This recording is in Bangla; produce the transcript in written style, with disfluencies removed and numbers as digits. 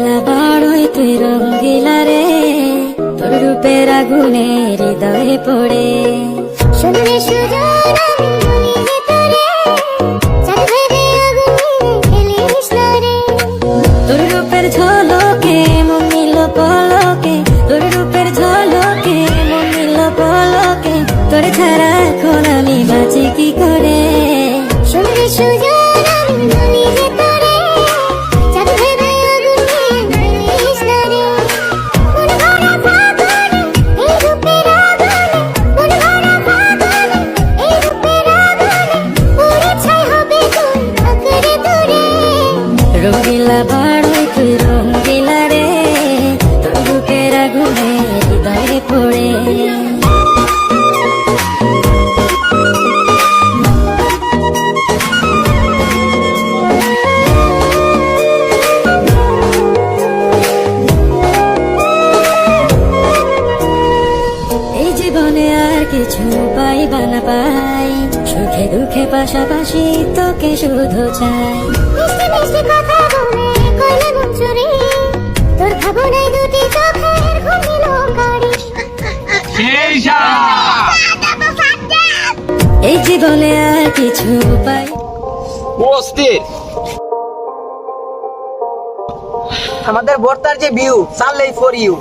রঙিলা বাড়ই তুই রঙিলা রে, তোর রূপের আগুনে হৃদয়ে পড়ে। শুনলে সুজন আমি বলি যে তোরে, চাঁদ ভেবে আগুনে খেলিস না রে। তোর রূপের ঝলকে মন নিল পলকে, তোর রূপের ঝলকে মন নিল পলকে, তোর ছাড়া এখন আমি বাঁচি কি করে। শুনলে সুজন আমি বলি যে তোরে, চাঁদ ভেবে আগুনে খেলিস না রে। মন ভরা ফাগুনে এই রূপের আগুনে, মন ভরা ফাগুনে এই রূপের আগুনে, পুড়ে ছাই হবে তুই আঁকড়ে দূরে। রঙিলা বাড়ই তুই রঙিলা রে, তোর রূপের আগুনে হৃদয়ে পড়ে। এই জীবনে আর কিছু পাইবা না পাই, সুখে দুঃখে পাশাপাশি তোকে শুধু চাই। মিষ্টি মিষ্টি কথা বলে কইলে মন চুরি, তোর ভাবনায় দুটি চোখের ঘুমিল কারি। এই জীবনে আর কিছু পাই। অস্থির আমাদের বর্তার যে ভিউ, সানলাই ফর ইউ।